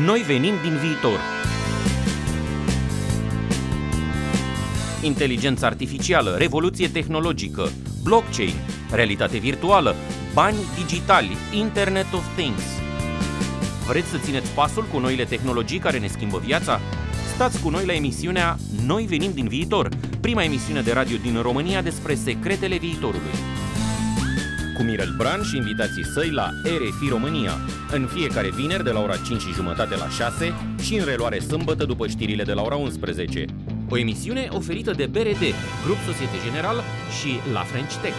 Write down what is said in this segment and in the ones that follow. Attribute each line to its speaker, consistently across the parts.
Speaker 1: Noi venim din viitor. Inteligență artificială, revoluție tehnologică, blockchain, realitate virtuală, bani digitali, Internet of Things. Vreți să țineți pasul cu noile tehnologii care ne schimbă viața? Stați cu noi la emisiunea Noi venim din viitor, prima emisiune de radio din România despre secretele viitorului. Cu Mirel Bran și invitații săi la RFI România, în fiecare vineri de la ora 5:30 la 6 și în reluare sâmbătă după știrile de la ora 11. O emisiune oferită de BRD, Grup Societe General și La French Tech.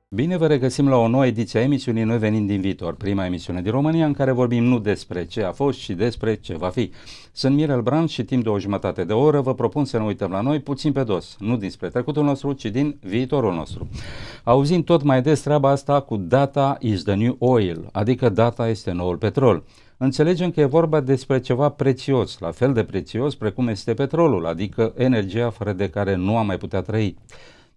Speaker 2: Bine vă regăsim la o nouă ediție a emisiunii Noi venim din viitor, prima emisiune din România în care vorbim nu despre ce a fost, ci despre ce va fi. Sunt Mirel Bran și timp de o jumătate de oră vă propun să ne uităm la noi puțin pe dos, nu dinspre trecutul nostru, ci din viitorul nostru. Auzim tot mai des treaba asta cu data is the new oil, adică data este noul petrol. Înțelegem că e vorba despre ceva prețios, la fel de prețios precum este petrolul, adică energia fără de care nu am mai putea trăi.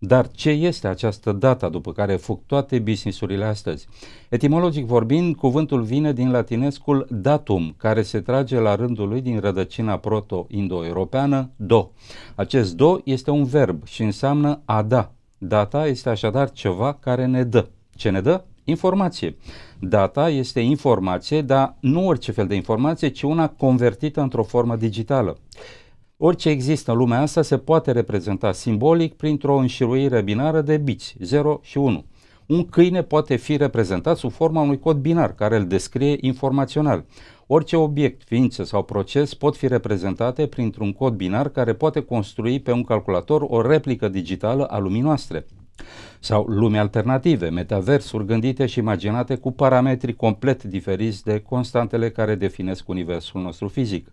Speaker 2: Dar ce este această data după care fug toate businessurile astăzi? Etimologic vorbind, cuvântul vine din latinescul datum, care se trage la rândul lui din rădăcina proto-indo-europeană do. Acest do este un verb și înseamnă a da. Data este așadar ceva care ne dă. Ce ne dă? Informație. Data este informație, dar nu orice fel de informație, ci una convertită într-o formă digitală. Orice există în lumea asta se poate reprezenta simbolic printr-o înșiruire binară de biți, 0 și 1. Un câine poate fi reprezentat sub forma unui cod binar care îl descrie informațional. Orice obiect, ființă sau proces pot fi reprezentate printr-un cod binar care poate construi pe un calculator o replică digitală a lumii noastre. Sau lume alternative, metaversuri gândite și imaginate cu parametri complet diferiți de constantele care definesc universul nostru fizic.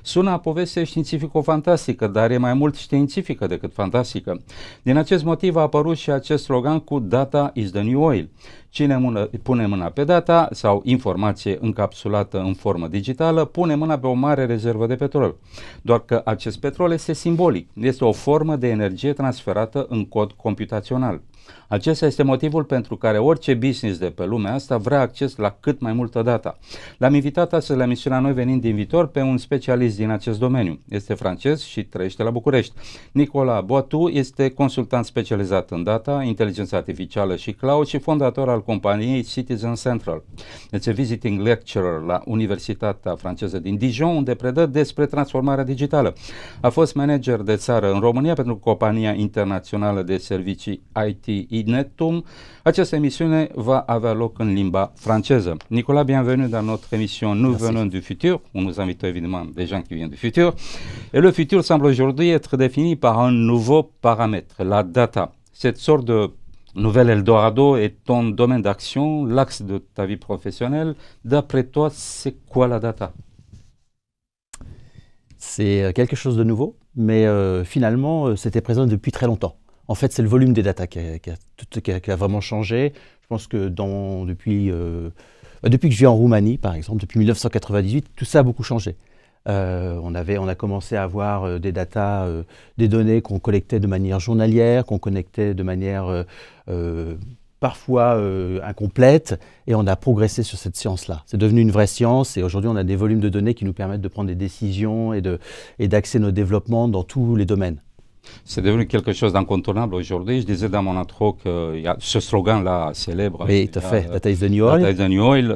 Speaker 2: Sună a poveste științifico-fantastică, dar e mai mult științifică decât fantastică. Din acest motiv a apărut și acest slogan cu Data is the new oil. Cine pune mâna pe data sau informație încapsulată în formă digitală, pune mâna pe o mare rezervă de petrol. Doar că acest petrol este simbolic, este o formă de energie transferată în cod computațional. Acesta este motivul pentru care orice business de pe lumea asta vrea acces la cât mai multă data. L-am invitat astăzi la emisiunea Noi venim din viitor pe un specialist din acest domeniu. Este francez și trăiește la București. Nicolas Boitou este consultant specializat în data, inteligență artificială și cloud și fondator al companiei Citizen Central. Este visiting lecturer la Universitatea franceză din Dijon, unde predă despre transformarea digitală. A fost manager de țară în România pentru compania internațională de servicii IT Inetum. Această emisiune va avea loc în limba franceză. Nicolas, bienvenue dans notre émission Nous venons du futur. Nous invitons évidemment des gens qui viennent du futur. Et le futur semble aujourd'hui être défini par un nouveau paramètre, la data. Cette sorte de nouvel Eldorado est ton domaine d'action, l'axe de ta vie professionnelle. D'après toi, c'est quoi la data?
Speaker 3: C'est quelque chose de nouveau, mais finalement, c'était présent depuis très longtemps. En fait, c'est le volume des data qui a vraiment changé. Je pense que depuis que je vis en Roumanie, par exemple, depuis 1998, tout ça a beaucoup changé. On a commencé à avoir des data, des données qu'on collectait de manière journalière, qu'on connectait de manière parfois incomplète, et on a progressé sur cette science-là. C'est devenu une vraie science, et aujourd'hui on a des volumes de données qui nous permettent de prendre des décisions et d'axer nos développements dans tous les domaines.
Speaker 2: C'est devenu quelque chose d'incontournable aujourd'hui. Je disais dans mon intro qu'il y a ce slogan-là célèbre.
Speaker 3: Oui, tout à fait. Data is the new oil.
Speaker 2: Data is the new oil.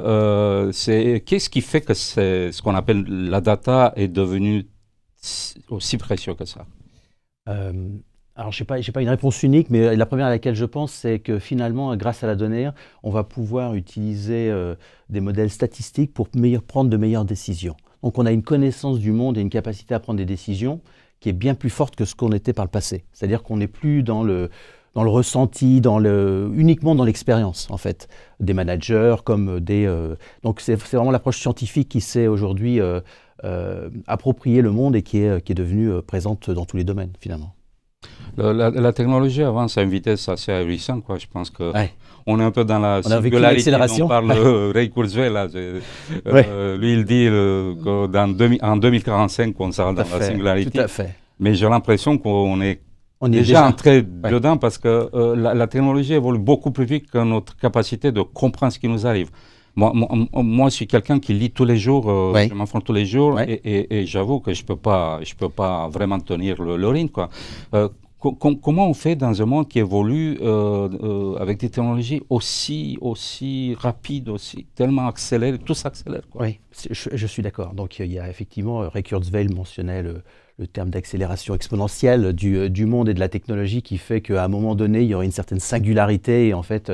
Speaker 2: Qu'est-ce qui fait que ce qu'on appelle la data est devenu aussi précieux que ça?
Speaker 3: Alors, je n'ai pas une réponse unique, mais la première à laquelle je pense, c'est que finalement, grâce à la donnée, on va pouvoir utiliser des modèles statistiques pour prendre de meilleures décisions. Donc, on a une connaissance du monde et une capacité à prendre des décisions qui est bien plus forte que ce qu'on était par le passé. C'est-à-dire qu'on n'est plus dans le ressenti, uniquement dans l'expérience, en fait, des managers comme des... donc c'est vraiment l'approche scientifique qui s'est aujourd'hui approprié le monde et qui est devenue présente dans tous les domaines, finalement.
Speaker 2: La technologie avance à une vitesse assez ahurissante, quoi. Je pense que on est un peu dans la singularité dont parle Ray Kurzweil. Là. Lui, il dit qu'en 2045, on sera dans la singularité.
Speaker 3: Tout à fait.
Speaker 2: Mais j'ai l'impression qu'on est déjà entré dedans parce que la technologie évolue beaucoup plus vite que notre capacité de comprendre ce qui nous arrive. Moi, je suis quelqu'un qui lit tous les jours,
Speaker 3: Ouais.
Speaker 2: je m'informe tous les jours,
Speaker 3: Ouais.
Speaker 2: et j'avoue que je peux pas vraiment tenir le rythme, quoi. Comment on fait dans un monde qui évolue avec des technologies aussi rapides, aussi tellement accélérées, tout s'accélère, quoi.
Speaker 3: Oui, je suis d'accord. Donc il y a effectivement, Ray Kurzweil mentionnait le terme d'accélération exponentielle du monde et de la technologie qui fait qu'à un moment donné, il y aurait une certaine singularité et en fait,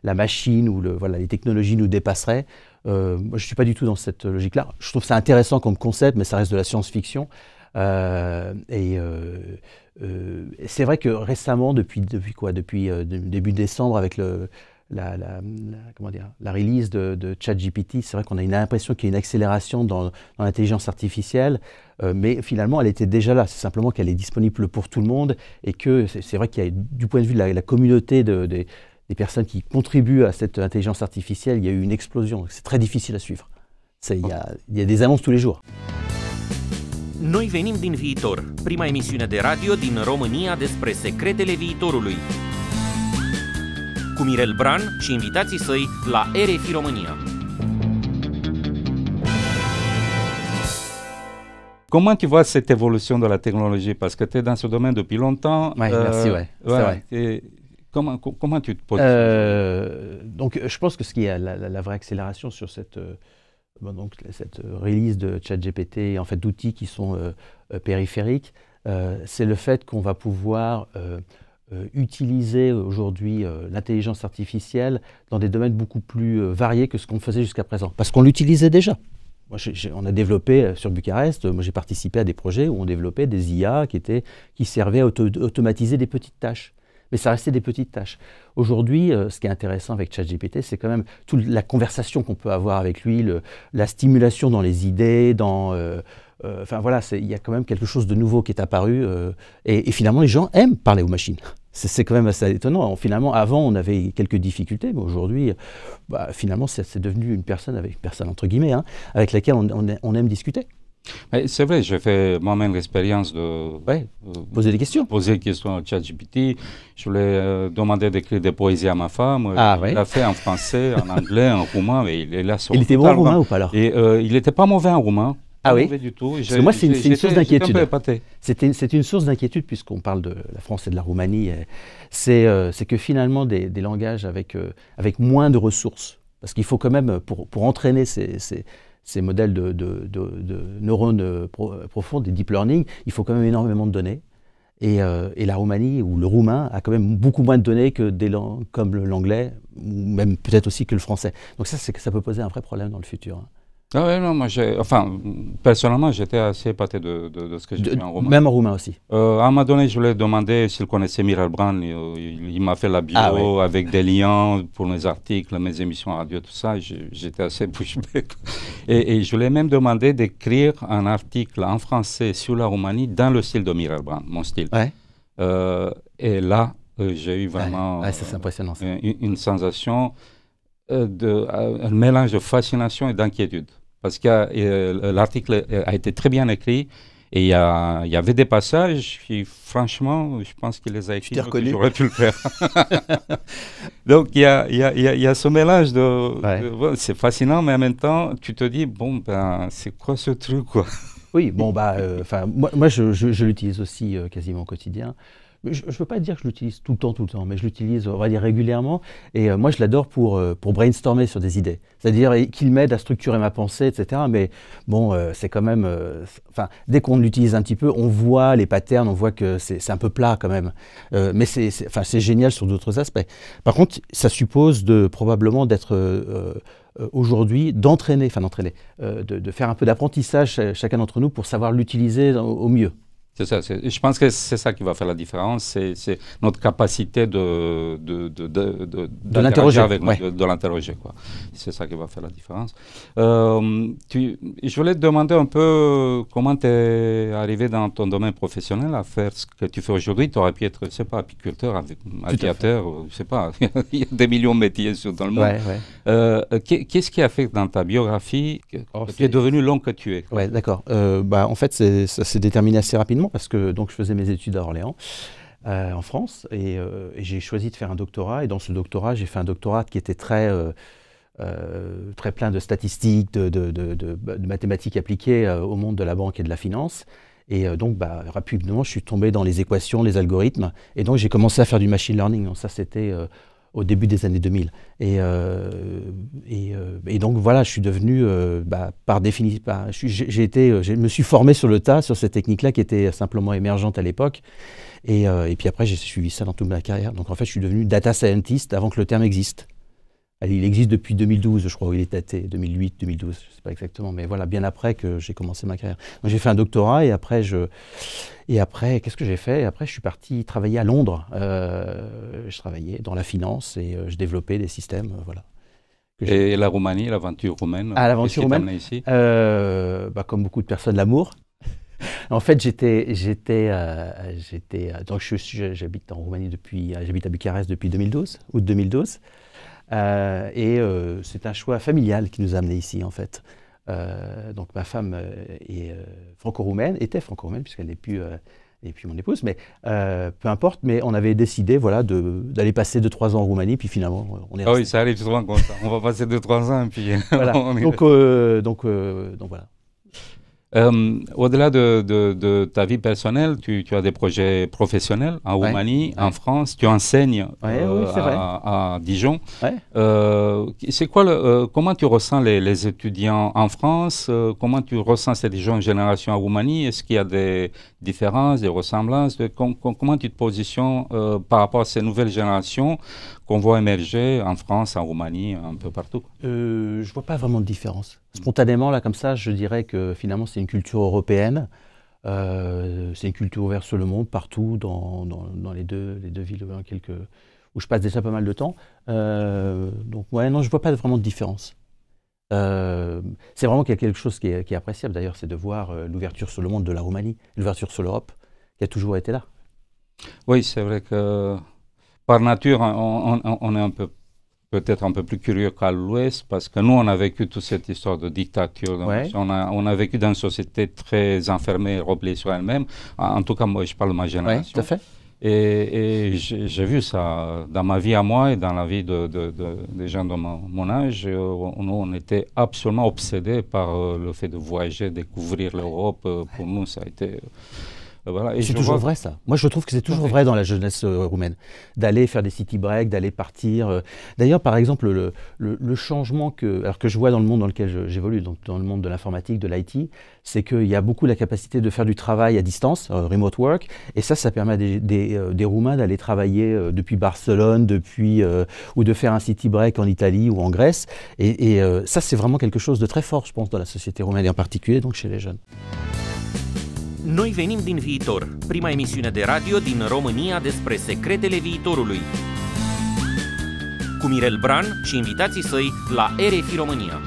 Speaker 3: la machine ou voilà, les technologies nous dépasseraient. Moi, je ne suis pas du tout dans cette logique-là. Je trouve ça intéressant comme concept, mais ça reste de la science-fiction. C'est vrai que récemment, depuis début décembre, avec comment dire, la release de ChatGPT, c'est vrai qu'on a une impression qu'il y a une accélération dans l'intelligence artificielle, mais finalement, elle était déjà là. C'est simplement qu'elle est disponible pour tout le monde et que c'est vrai qu'il y a, du point de vue de la communauté des personnes qui contribuent à cette intelligence artificielle, il y a eu une explosion. C'est très difficile à suivre. Il y a des annonces tous les jours.
Speaker 1: Noi venim din viitor, prima emisiune de radio din România despre secretele viitorului. Cu Mirel Bran și invitații săi la RFI România.
Speaker 2: Comment tu vois cette évolution de la technologie? Parce que tu es dans ce domaine depuis longtemps.
Speaker 3: Oui, merci, ouais,
Speaker 2: voilà. Comment tu te poses
Speaker 3: Donc, je pense que ce qui est la vraie accélération sur cette release de ChatGPT, en fait, d'outils qui sont périphériques, c'est le fait qu'on va pouvoir utiliser aujourd'hui l'intelligence artificielle dans des domaines beaucoup plus variés que ce qu'on faisait jusqu'à présent. Parce qu'on l'utilisait déjà. Moi, on a développé sur Bucarest, moi j'ai participé à des projets où on développait des IA qui servaient à automatiser des petites tâches. Mais ça restait des petites tâches. Aujourd'hui, ce qui est intéressant avec ChatGPT, c'est quand même toute la conversation qu'on peut avoir avec lui, la stimulation dans les idées, enfin voilà, il y a quand même quelque chose de nouveau qui est apparu. Et finalement, les gens aiment parler aux machines. C'est quand même assez étonnant. Finalement, avant, on avait quelques difficultés, mais aujourd'hui, finalement, c'est devenu une personne entre guillemets, hein, avec laquelle on aime discuter.
Speaker 2: C'est vrai, j'ai fait moi-même l'expérience de
Speaker 3: poser des questions.
Speaker 2: Poser des questions à ChatGPT. Je voulais demander d'écrire des poésies à ma femme. Il l'a fait en français, en anglais, en roumain. Mais il
Speaker 3: était bon en roumain ou pas alors?
Speaker 2: Et il n'était pas mauvais en roumain.
Speaker 3: Ah oui?
Speaker 2: Mauvais du tout.
Speaker 3: Parce que moi, c'est une source d'inquiétude.
Speaker 2: C'est
Speaker 3: une source d'inquiétude puisqu'on parle de la France et de la Roumanie. C'est que finalement, des langages avec moins de ressources, parce qu'il faut quand même, pour entraîner ces modèles de neurones profonds, des deep learning, il faut quand même énormément de données. Et la Roumanie ou le roumain a quand même beaucoup moins de données que des langues comme l'anglais, ou même peut-être aussi que le français. Donc ça peut poser un vrai problème dans le futur.
Speaker 2: Ah ouais, non, moi personnellement, j'étais assez épaté de ce que j'ai fait en roumain.
Speaker 3: Même en roumain aussi.
Speaker 2: À un moment donné, je lui ai demandé s'il connaissait Mirel Bran. Il m'a fait la bio avec des liens pour mes articles, mes émissions radio, tout ça. J'étais assez bouche bée. Et je lui ai même demandé d'écrire un article en français sur la Roumanie dans le style de Mirel Bran, mon style.
Speaker 3: Ouais.
Speaker 2: Et là, j'ai eu vraiment
Speaker 3: c'est impressionnant, ça.
Speaker 2: Une sensation, un mélange de fascination et d'inquiétude. Parce que l'article a été très bien écrit et il y avait des passages qui, franchement, je pense qu'il les a écrits. J'aurais pu le faire. Donc, il y a ce mélange c'est fascinant, mais en même temps, tu te dis, bon, c'est quoi ce truc, quoi?
Speaker 3: Oui, bon, moi je l'utilise aussi quasiment au quotidien. Je ne veux pas dire que je l'utilise tout le temps, mais je l'utilise, on va dire, régulièrement. Et moi, je l'adore pour brainstormer sur des idées. C'est-à-dire qu'il m'aide à structurer ma pensée, etc. Mais bon, c'est quand même... dès qu'on l'utilise un petit peu, on voit les patterns, on voit que c'est un peu plat quand même. Mais c'est génial sur d'autres aspects. Par contre, ça suppose probablement d'être... aujourd'hui, d'entraîner, de faire un peu d'apprentissage chacun d'entre nous pour savoir l'utiliser au mieux.
Speaker 2: C'est ça. Je pense que c'est ça qui va faire la différence. C'est notre capacité de
Speaker 3: l'interroger.
Speaker 2: De l'interroger, quoi. C'est ça qui va faire la différence. Je voulais te demander un peu comment tu es arrivé dans ton domaine professionnel à faire ce que tu fais aujourd'hui. Tu aurais pu être, je ne sais pas, apiculteur, aviateur, je ne sais pas. Il y a des millions de métiers dans le monde. Qu'est-ce qui a fait que dans ta biographie que tu es devenu l'homme que tu es?
Speaker 3: Oui, d'accord. En fait, ça s'est déterminé assez rapidement parce que donc, je faisais mes études à Orléans, en France, et j'ai choisi de faire un doctorat. Et dans ce doctorat, j'ai fait un doctorat qui était très très plein de statistiques, de mathématiques appliquées au monde de la banque et de la finance. Et donc, rapidement, je suis tombé dans les équations, les algorithmes. Et donc, j'ai commencé à faire du machine learning. Donc, ça, c'était au début des années 2000. Et donc, voilà, je suis devenu, par définition, je me suis formé sur le tas, sur cette technique-là qui était simplement émergente à l'époque. Et puis après, j'ai suivi ça dans toute ma carrière. Donc, en fait, je suis devenu data scientist avant que le terme existe. Il existe depuis 2012, je crois, il est daté, 2008, 2012, je ne sais pas exactement, mais voilà, bien après que j'ai commencé ma carrière. Donc j'ai fait un doctorat et après, qu'est-ce que j'ai fait? Et après, je suis parti travailler à Londres. Je travaillais dans la finance et je développais des systèmes, voilà.
Speaker 2: Et la Roumanie, l'aventure roumaine?
Speaker 3: Ah, l'aventure roumaine,
Speaker 2: ici
Speaker 3: comme beaucoup de personnes, l'amour. En fait, donc j'habite en Roumanie j'habite à Bucarest depuis 2012, août 2012. C'est un choix familial qui nous a amenés ici, en fait. Donc ma femme est franco-roumaine, était franco-roumaine, puisqu'elle n'est plus mon épouse, mais peu importe, mais on avait décidé voilà, d'aller passer 2-3 ans en Roumanie, puis finalement, on est resté.
Speaker 2: Ah oui, ça arrive souvent comme ça. On va passer 2-3 ans, et puis
Speaker 3: voilà. donc voilà.
Speaker 2: Au-delà de ta vie personnelle, tu as des projets professionnels en Roumanie, en France. Tu enseignes à Dijon. C'est quoi comment tu ressens les étudiants en France? Comment tu ressens cette jeune génération en Roumanie? Est-ce qu'il y a des différences, des ressemblances? Comment tu te positionnes par rapport à ces nouvelles générations qu'on voit émerger en France, en Roumanie, un peu partout?
Speaker 3: Je ne vois pas vraiment de différence. Spontanément, là, comme ça, je dirais que finalement, c'est une culture européenne. C'est une culture ouverte sur le monde, partout, dans les deux villes où je passe déjà pas mal de temps. Donc, ouais, non, je ne vois pas vraiment de différence. C'est vraiment quelque chose qui est appréciable, d'ailleurs, c'est de voir l'ouverture sur le monde de la Roumanie, l'ouverture sur l'Europe, qui a toujours été là.
Speaker 2: Oui, c'est vrai que par nature, on est peut-être un peu plus curieux qu'à l'Ouest, parce que nous, on a vécu toute cette histoire de dictature. On a vécu dans une société très enfermée, repliée sur elle-même. En tout cas, moi, je parle de ma génération.
Speaker 3: Oui, tout à fait.
Speaker 2: Et j'ai vu ça dans ma vie à moi et dans la vie des gens de mon âge. On était absolument obsédés par le fait de voyager, découvrir l'Europe. Pour nous, ça a été... Voilà.
Speaker 3: C'est toujours vrai, ça. Moi, je trouve que c'est toujours vrai dans la jeunesse roumaine, d'aller faire des city breaks, d'aller partir. D'ailleurs, par exemple, le changement que je vois dans le monde dans lequel j'évolue, donc dans le monde de l'informatique, de l'IT, c'est qu'il y a beaucoup la capacité de faire du travail à distance, remote work, et ça permet à des Roumains d'aller travailler depuis Barcelone, ou de faire un city break en Italie ou en Grèce. Et ça, c'est vraiment quelque chose de très fort, je pense, dans la société roumaine, et en particulier donc chez les jeunes.
Speaker 1: Noi venim din viitor, prima emisiune de radio din România despre secretele viitorului. Cu Mirel Bran și invitații săi la RFI România.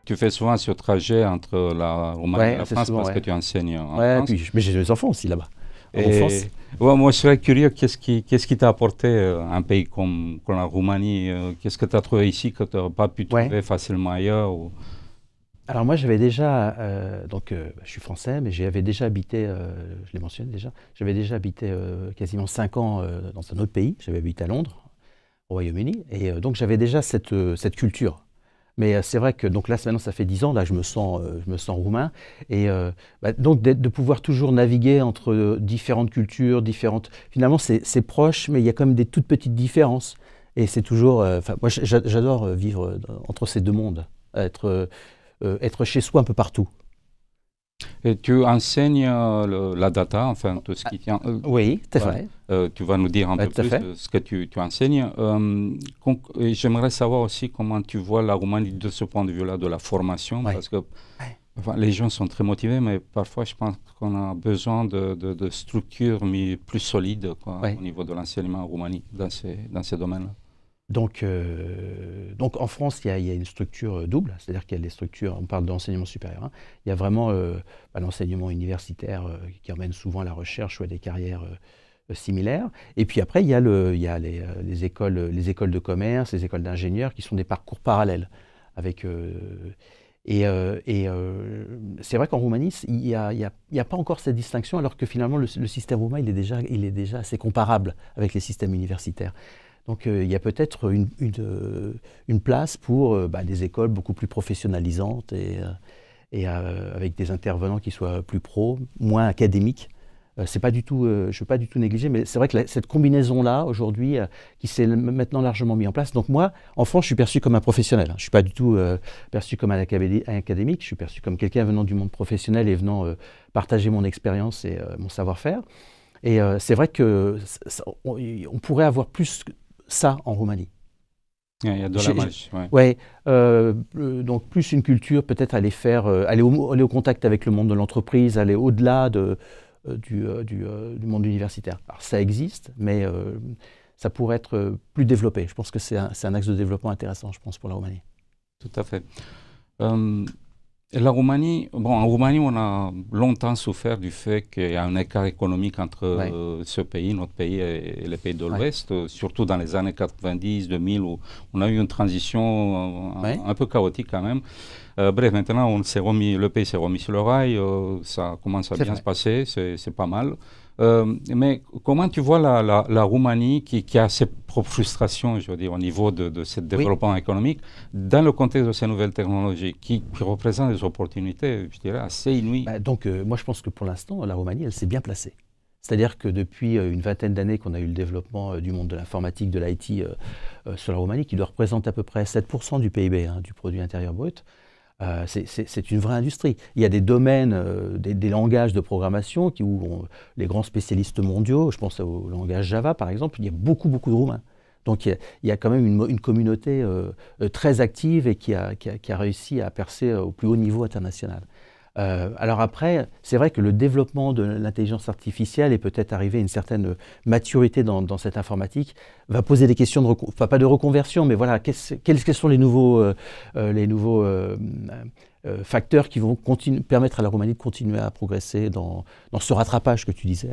Speaker 2: Tu fais souvent ce trajet entre la Roumanie et la France parce que tu enseignes en France.
Speaker 3: Mais j'ai des enfants aussi là-bas.
Speaker 2: Moi, je serais curieux, qu'est-ce qui t'a apporté un pays comme la Roumanie? Qu'est-ce que tu as trouvé ici que tu n'aurais pas pu trouver facilement ailleurs
Speaker 3: Alors moi, j'avais déjà, je suis français, mais j'avais déjà habité, je l'ai mentionné déjà, j'avais déjà habité quasiment 5 ans dans un autre pays. J'avais habité à Londres, au Royaume-Uni, et donc j'avais déjà cette culture. Mais c'est vrai que donc là, maintenant, ça fait 10 ans, là, je me sens roumain, et donc de pouvoir toujours naviguer entre différentes cultures, finalement, c'est proche, mais il y a quand même des toutes petites différences. Et c'est toujours, moi, j'adore vivre entre ces deux mondes, être chez soi un peu partout.
Speaker 2: Et tu enseignes la data, enfin tout ce qui tient...
Speaker 3: oui, c'est vrai.
Speaker 2: Tu vas nous dire un peu plus de ce que tu enseignes. J'aimerais savoir aussi comment tu vois la Roumanie de ce point de vue-là, de la formation, parce que les gens sont très motivés, mais parfois je pense qu'on a besoin de structures plus solides au niveau de l'enseignement en Roumanie, dans ces domaines-là.
Speaker 3: Donc en France, il y a une structure double, c'est-à-dire qu'il y a des structures, on parle d'enseignement supérieur, hein. Il y a vraiment l'enseignement universitaire qui emmène souvent à la recherche ou à des carrières similaires. Et puis après, il y a les écoles de commerce, les écoles d'ingénieurs qui sont des parcours parallèles. C'est vrai qu'en Roumanie, il n'y a pas encore cette distinction, alors que finalement, le système roumain, il est déjà assez comparable avec les systèmes universitaires. Donc il y a peut-être une place pour des écoles beaucoup plus professionnalisantes et avec des intervenants qui soient plus pros, moins académiques. C'est pas du tout, je ne veux pas du tout négliger, mais c'est vrai que cette combinaison-là, aujourd'hui, qui s'est maintenant largement mise en place. Donc moi, en France, je suis perçu comme un professionnel. Je ne suis pas du tout perçu comme un académique, je suis perçu comme quelqu'un venant du monde professionnel et venant partager mon expérience et mon savoir-faire. Et c'est vrai qu'on pourrait avoir plus ça en Roumanie.
Speaker 2: Il y a de la marge.
Speaker 3: Ouais. Donc plus une culture, peut-être aller au contact avec le monde de l'entreprise, aller au-delà du monde universitaire. Alors ça existe, mais ça pourrait être plus développé. Je pense que c'est un axe de développement intéressant, je pense, pour la Roumanie.
Speaker 2: Tout à fait. La Roumanie, en Roumanie, on a longtemps souffert du fait qu'il y a un écart économique entre ce pays, notre pays et les pays de l'Ouest, surtout dans les années 90, 2000, où on a eu une transition un peu chaotique quand même. Bref, maintenant, le pays s'est remis sur le rail, ça commence à bien se passer, c'est pas mal. Mais comment tu vois la Roumanie qui a ses propres frustrations, je veux dire, au niveau de ce développement économique, dans le contexte de ces nouvelles technologies, qui représentent des opportunités, je dirais, assez inouïes?
Speaker 3: Moi, je pense que pour l'instant, la Roumanie, elle s'est bien placée. C'est-à-dire que depuis une vingtaine d'années qu'on a eu le développement du monde de l'informatique, de l'IT sur la Roumanie, qui doit représenter à peu près 7% du PIB, du produit intérieur brut, c'est une vraie industrie. Il y a des domaines, des langages de programmation où les grands spécialistes mondiaux, je pense au langage Java par exemple, il y a beaucoup de Roumains. Donc il y a quand même une communauté très active et qui a réussi à percer au plus haut niveau international. Alors après, c'est vrai que le développement de l'intelligence artificielle et peut-être arriver à une certaine maturité dans cette informatique va poser des questions pas de reconversion, mais voilà, quels sont les nouveaux facteurs qui vont permettre à la Roumanie de continuer à progresser dans ce rattrapage que tu disais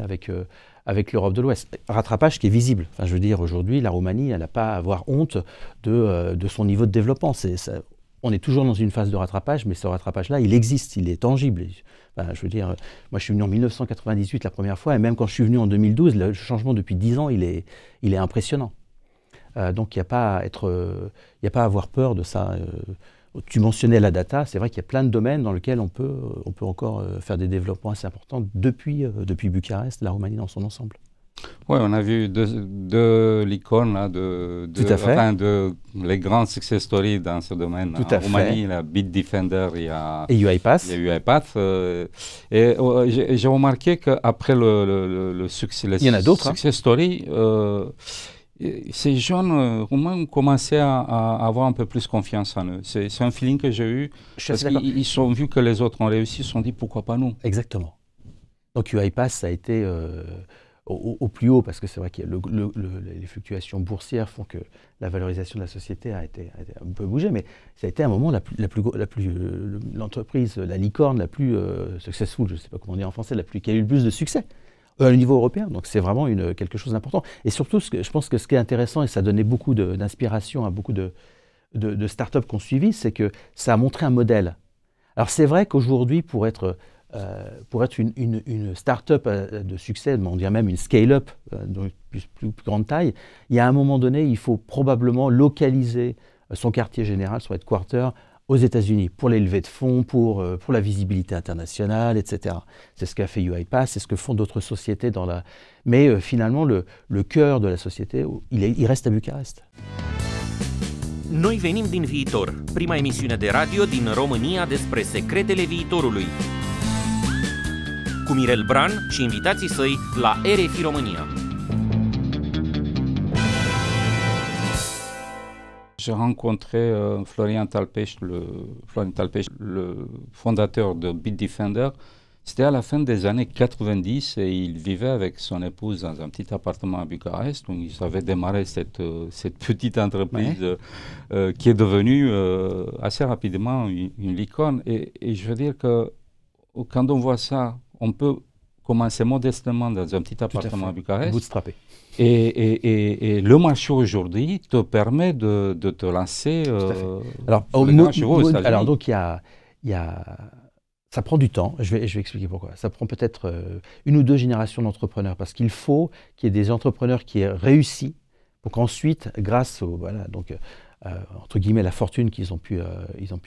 Speaker 3: avec l'Europe de l'Ouest. Rattrapage qui est visible. Enfin, je veux dire, aujourd'hui, la Roumanie, elle n'a pas à avoir honte de son niveau de développement. On est toujours dans une phase de rattrapage, mais ce rattrapage-là, il existe, il est tangible. Je veux dire, moi je suis venu en 1998 la première fois, et même quand je suis venu en 2012, le changement depuis 10 ans, il est impressionnant. Donc il n'y a pas à avoir peur de ça. Tu mentionnais la data, c'est vrai qu'il y a plein de domaines dans lesquels on peut encore faire des développements assez importants depuis Bucarest, la Roumanie dans son ensemble.
Speaker 2: Oui, on a vu deux licornes de les grands success stories dans ce domaine. En Roumanie, la Bitdefender et
Speaker 3: UiPath.
Speaker 2: J'ai remarqué qu'après le succès,
Speaker 3: il y en a d'autres,
Speaker 2: success stories, ces jeunes Roumains ont commencé à avoir un peu plus confiance en eux. C'est un feeling que j'ai eu. Parce qu'ils ont vu que les autres ont réussi, ils se sont dit pourquoi pas nous.
Speaker 3: Exactement. Donc UiPath, ça a été au plus haut, parce que c'est vrai que les fluctuations boursières font que la valorisation de la société a été un peu bougée, mais ça a été un moment l'entreprise, la licorne la plus successful, je ne sais pas comment dire en français, qui a eu le plus de succès au niveau européen. Donc c'est vraiment quelque chose d'important. Et surtout, je pense que ce qui est intéressant, et ça a donné beaucoup d'inspiration à beaucoup de startups qu'on suivi, c'est que ça a montré un modèle. Alors c'est vrai qu'aujourd'hui, pour être une start-up de succès, on dirait même une scale-up de plus grande taille, il y a un moment donné, il faut probablement localiser son quartier général, son headquarter, aux États-Unis pour les levées de fonds, pour la visibilité internationale, etc. C'est ce qu'a fait UiPath, c'est ce que font d'autres sociétés Mais finalement, le cœur de la société, il reste à Bucarest.
Speaker 1: Noi venim din viitor, prima emisiune de radio din România despre secretele viitorului. Cu Mirel Bran și invitații săi la RFI România.
Speaker 2: J'ai rencontré Florian Talpeș, le fondateur de Bitdefender. C'était à la fin des années 90 et il vivait avec son épouse dans un petit appartement à Bucarest. Donc ils avaient démarré cette petite entreprise qui est devenue assez rapidement une licorne. Et je veux dire que quand on voit ça, on peut commencer modestement dans un petit appartement à Bucarest.
Speaker 3: Bootstrapper.
Speaker 2: Et le marché aujourd'hui te permet de te lancer.
Speaker 3: Alors donc il ça prend du temps, je vais expliquer pourquoi. Ça prend peut-être une ou deux générations d'entrepreneurs, parce qu'il faut qu'il y ait des entrepreneurs qui aient réussi, pour qu'ensuite, grâce entre guillemets, la fortune qu'ils ont pu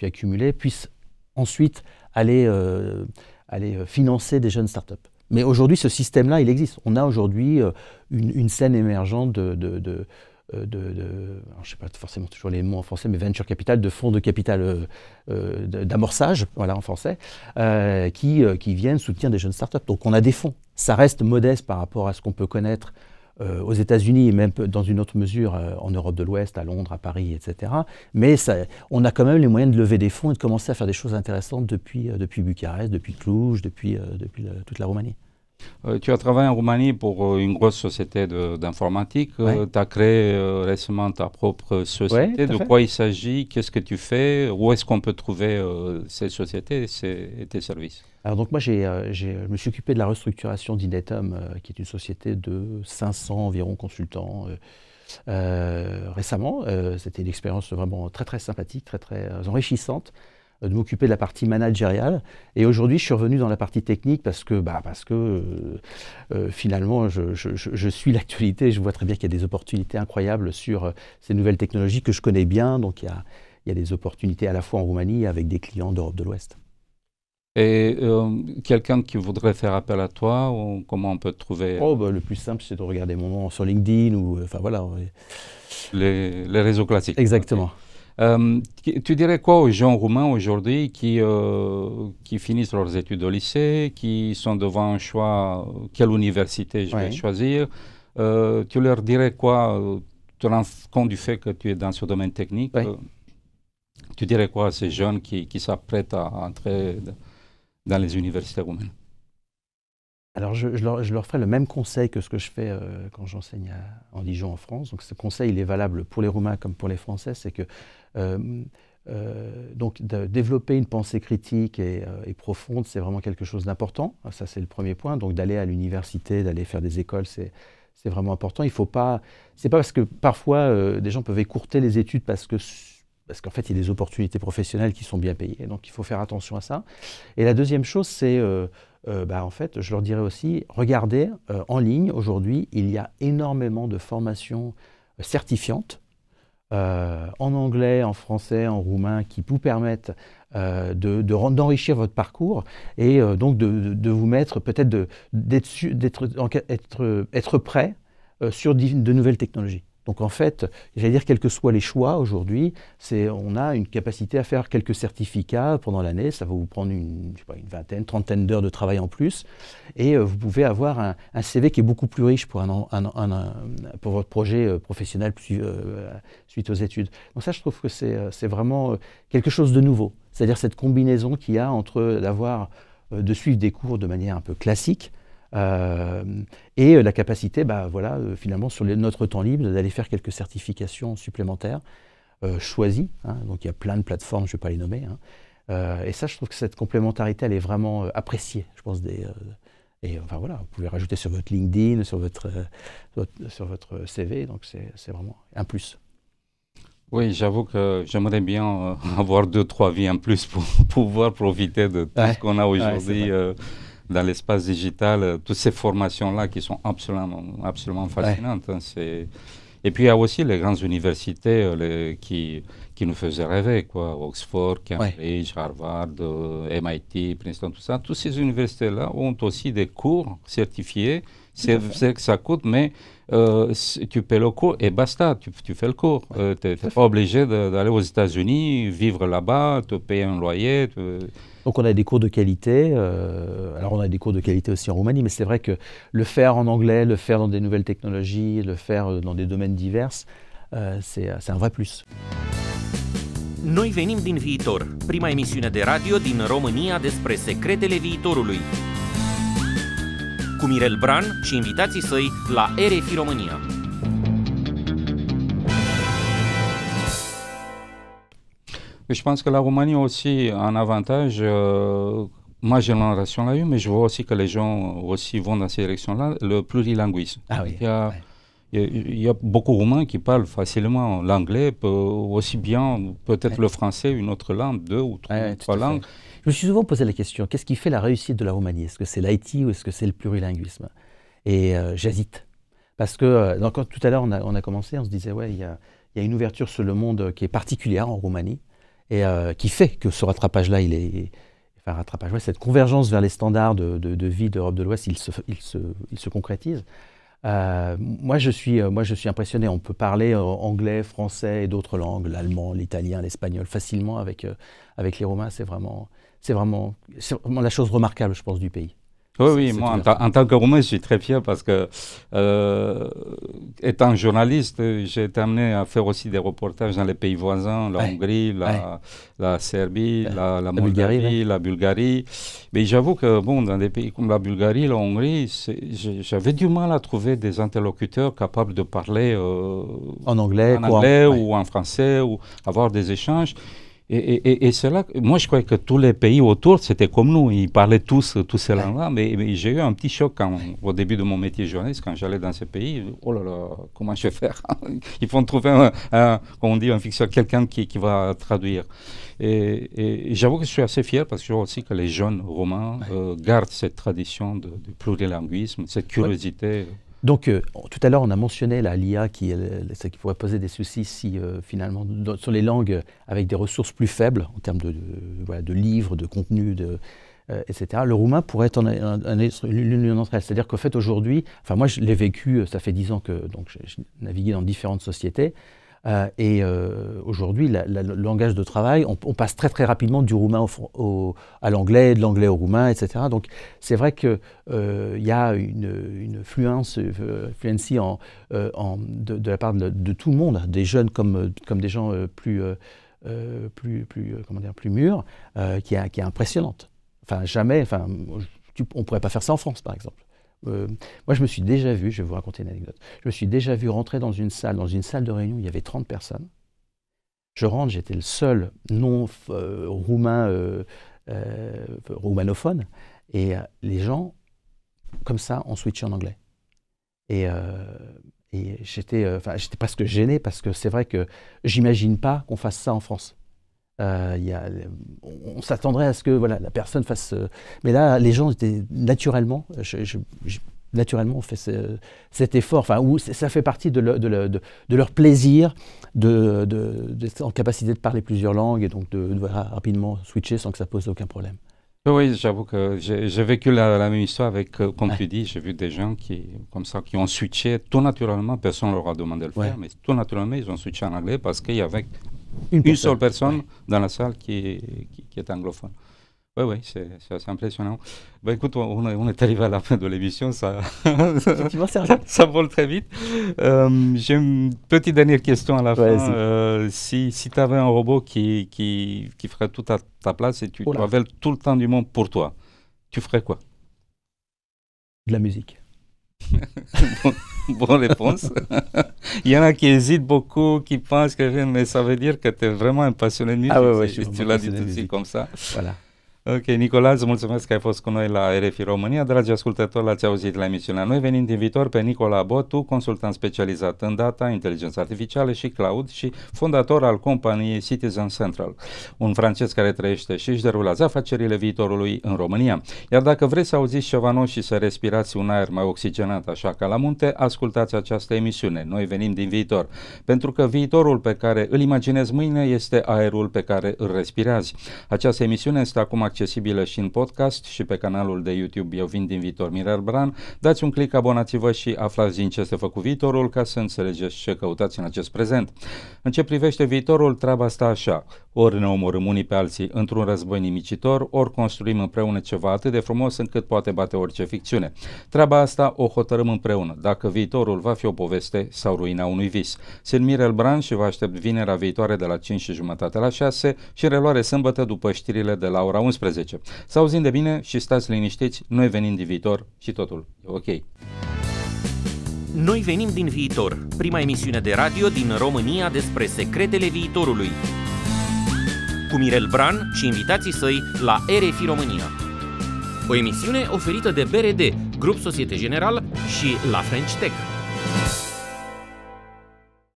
Speaker 3: accumuler, puissent ensuite aller financer des jeunes startups. Mais aujourd'hui, ce système-là, il existe. On a aujourd'hui une scène émergente alors, je ne sais pas forcément toujours les mots en français, mais venture capital, de fonds de capital d'amorçage, voilà en français, qui viennent soutenir des jeunes startups. Donc on a des fonds. Ça reste modeste par rapport à ce qu'on peut connaître aux États-Unis et même dans une autre mesure en Europe de l'Ouest, à Londres, à Paris, etc. Mais on a quand même les moyens de lever des fonds et de commencer à faire des choses intéressantes depuis Bucarest, depuis Cluj, depuis toute la Roumanie.
Speaker 2: Tu as travaillé en Roumanie pour une grosse société d'informatique.
Speaker 3: Ouais.
Speaker 2: Tu as créé récemment ta propre société.
Speaker 3: Ouais,
Speaker 2: de quoi il s'agit? Qu'est-ce que tu fais? Où est-ce qu'on peut trouver ces sociétés et tes services?
Speaker 3: Alors donc moi, je me suis occupé de la restructuration d'Inetum, qui est une société de 500 environ consultants. Récemment, c'était une expérience vraiment très très sympathique, très très enrichissante, de m'occuper de la partie managériale. Et aujourd'hui, je suis revenu dans la partie technique parce que finalement, je suis l'actualité. Je vois très bien qu'il y a des opportunités incroyables sur ces nouvelles technologies que je connais bien. Donc, il y a des opportunités à la fois en Roumanie avec des clients d'Europe de l'Ouest.
Speaker 2: Et quelqu'un qui voudrait faire appel à toi, comment on peut te trouver?
Speaker 3: Le plus simple, c'est de regarder mon nom sur LinkedIn ou enfin voilà.
Speaker 2: Les réseaux classiques.
Speaker 3: Exactement.
Speaker 2: Okay. Tu dirais quoi aux gens roumains aujourd'hui qui finissent leurs études au lycée, qui sont devant un choix, quelle université je vais choisir? Tu leur dirais quoi, tenant compte du fait que tu es dans ce domaine technique? Tu dirais quoi à ces jeunes qui s'apprêtent à entrer dans les universités roumaines?
Speaker 3: Alors, je leur ferai le même conseil que ce que je fais quand j'enseigne en Dijon, en France. Donc, ce conseil, il est valable pour les Roumains comme pour les Français. C'est que donc, de développer une pensée critique et profonde, c'est vraiment quelque chose d'important. Ça, c'est le premier point. Donc, d'aller à l'université, d'aller faire des écoles, c'est vraiment important. Il faut pas... C'est pas parce que parfois, des gens peuvent écourter les études parce qu'en fait, il y a des opportunités professionnelles qui sont bien payées. Donc, il faut faire attention à ça. Et la deuxième chose, c'est... en fait, je leur dirais aussi, regardez, en ligne, aujourd'hui, il y a énormément de formations certifiantes, en anglais, en français, en roumain, qui vous permettent d'enrichir votre parcours et donc de vous mettre, peut-être d'être prêt sur de nouvelles technologies. Donc en fait, j'allais dire, quels que soient les choix aujourd'hui, on a une capacité à faire quelques certificats pendant l'année. Ça va vous prendre une vingtaine, trentaine d'heures de travail en plus. Et vous pouvez avoir un CV qui est beaucoup plus riche pour votre projet professionnel suite aux études. Donc ça, je trouve que c'est vraiment quelque chose de nouveau. C'est-à-dire cette combinaison qu'il y a entre de suivre des cours de manière un peu classique, et la capacité, finalement, sur notre temps libre, d'aller faire quelques certifications supplémentaires choisies. Donc il y a plein de plateformes, je ne vais pas les nommer. Et ça, je trouve que cette complémentarité, elle est vraiment appréciée, je pense. Et enfin voilà, vous pouvez rajouter sur votre LinkedIn, sur votre CV, donc c'est vraiment un plus.
Speaker 2: Oui, j'avoue que j'aimerais bien avoir 2-3 vies en plus pour pouvoir profiter de tout ce qu'on a aujourd'hui. Dans l'espace digital, toutes ces formations-là qui sont absolument fascinantes. Et puis il y a aussi les grandes universités qui nous faisaient rêver, quoi. Oxford, Cambridge, Harvard, MIT, Princeton, tout ça. Toutes ces universités-là ont aussi des cours certifiés. C'est vrai que ça coûte, mais tu paies le cours et basta, tu fais le cours. Tu n'es pas obligé d'aller aux États-Unis, vivre là-bas, te payer un loyer.
Speaker 3: Donc on a des cours de qualité, alors on a des cours de qualité aussi en Roumanie, mais c'est vrai que le faire en anglais, le faire dans des nouvelles technologies, le faire dans des domaines divers, c'est un vrai plus.
Speaker 1: Noi venim din viitor, prima emisiune de radio din România despre secretele viitorului. Cu Mirel Bran și invitații săi la RFI România.
Speaker 2: Je pense que la Roumanie a aussi un avantage. Ma génération l'a eu, mais je vois aussi que les gens aussi vont dans ces directions-là, le plurilinguisme.
Speaker 3: Ah oui,
Speaker 2: Il y a beaucoup de Roumains qui parlent facilement l'anglais, aussi bien peut-être le français, une autre langue, 2 ou 3 langues.
Speaker 3: Je me suis souvent posé la question, qu'est-ce qui fait la réussite de la Roumanie? Est-ce que c'est l'IT ou est-ce que c'est le plurilinguisme? Et j'hésite. Parce que quand tout à l'heure on a commencé, on se disait, ouais, il y a une ouverture sur le monde qui est particulière en Roumanie et qui fait que ce rattrapage-là, cette convergence vers les standards de vie d'Europe de l'Ouest, il se concrétise. Moi, je suis impressionné. On peut parler anglais, français et d'autres langues, l'allemand, l'italien, l'espagnol, facilement avec les Roumains. C'est vraiment la chose remarquable, je pense, du pays.
Speaker 2: Oui, moi, en tant que Roumain, je suis très fier parce que, étant journaliste, j'ai été amené à faire aussi des reportages dans les pays voisins, la Hongrie, la Serbie, la Moldavie, la Bulgarie. Mais j'avoue que, bon, dans des pays comme la Bulgarie, la Hongrie, j'avais du mal à trouver des interlocuteurs capables de parler
Speaker 3: en anglais
Speaker 2: ou en français, ou avoir des échanges. Et c'est là que moi je croyais que tous les pays autour c'était comme nous, ils parlaient tous ces langues-là, mais j'ai eu un petit choc au début de mon métier de journaliste quand j'allais dans ces pays. Oh là là, comment je vais faire? Il faut trouver comme on dit en fiction, quelqu'un qui va traduire. Et j'avoue que je suis assez fier parce que je vois aussi que les jeunes Roumains gardent cette tradition de plurilinguisme, cette curiosité.
Speaker 3: Donc, tout à l'heure, on a mentionné l'IA qui pourrait poser des soucis si, finalement, sur les langues avec des ressources plus faibles, en termes de livres, de contenus, etc. Le roumain pourrait être l'une d'entre elles. C'est-à-dire qu'en fait, aujourd'hui, moi, je l'ai vécu, ça fait 10 ans que je naviguais dans différentes sociétés. Et aujourd'hui, le langage de travail, on passe très très rapidement du roumain à l'anglais, de l'anglais au roumain, etc. Donc c'est vrai qu'il y a une fluency de la part de tout le monde, des jeunes comme des gens plus mûrs, qui est impressionnante. On ne pourrait pas faire ça en France, par exemple. Moi, je me suis déjà vu, je vais vous raconter une anecdote, je me suis déjà vu rentrer dans une salle de réunion, il y avait 30 personnes. Je rentre, j'étais le seul non-roumain, roumanophone, et les gens, comme ça, ont switché en anglais. Et j'étais presque gêné, parce que c'est vrai que j'imagine pas qu'on fasse ça en France. On s'attendrait à ce que la personne fasse... mais là, les gens étaient naturellement... naturellement, on fait cet effort. Ça fait partie de leur plaisir d'être en capacité de parler plusieurs langues et donc de rapidement switcher sans que ça pose aucun problème.
Speaker 2: Oui, j'avoue que j'ai vécu la même histoire avec, comme tu dis, j'ai vu des gens qui ont switché tout naturellement. Personne ne leur a demandé de le faire, mais tout naturellement, ils ont switché en anglais parce qu'il y avait une seule personne dans la salle qui est anglophone. Oui, c'est assez impressionnant. Écoute, on est arrivé à la fin de l'émission, ça vole très vite. J'ai une petite dernière question à la fin. Si tu avais un robot qui ferait tout à ta place et tu avais tout le temps du monde pour toi, tu ferais quoi?
Speaker 3: De la musique.
Speaker 2: Bonne réponse. Il y en a qui hésitent beaucoup, qui pensent mais ça veut dire que tu es vraiment un passionné de musique. Tu l'as dit tout de suite comme ça.
Speaker 3: Voilà.
Speaker 2: Ok, Nicolae, îți mulțumesc că ai fost cu noi la RFI România. Dragi ascultători, l-ați auzit la emisiunea. Noi venim din viitor pe Nicola Botu, consultant specializat în data, inteligență artificială și cloud și fondator al companiei Citizen Central, un francez care trăiește și își derulează afacerile viitorului în România. Iar dacă vreți să auziți ceva nou și să respirați un aer mai oxigenat așa ca la munte, ascultați această emisiune. Noi venim din viitor, pentru că viitorul pe care îl imaginezi mâine este aerul pe care îl respirați. Această emisiune este acum accesibilă și în podcast și pe canalul de YouTube Eu vin din viitor Mirel Bran. Dați un click, abonați-vă și aflați din ce se fă cu viitorul ca să înțelegeți ce căutați în acest prezent. În ce privește viitorul, treaba stă așa. Ori ne omorâm unii pe alții într-un război nimicitor, ori construim împreună ceva atât de frumos încât poate bate orice ficțiune. Treaba asta o hotărâm împreună, dacă viitorul va fi o poveste sau ruina unui vis. Sunt Mirel Bran și vă aștept vinerea viitoare de la 5:30 la 6 și reluare sâmbătă după știrile de la ora 11. Să auzim de bine și stați liniștiți, noi venim din viitor și totul e ok.
Speaker 1: Noi venim din viitor, prima emisiune de radio din România despre secretele viitorului. Cu Mirel Bran și invitații săi la RFI România. O emisiune oferită de BRD, Grup Societe Generale și La French Tech.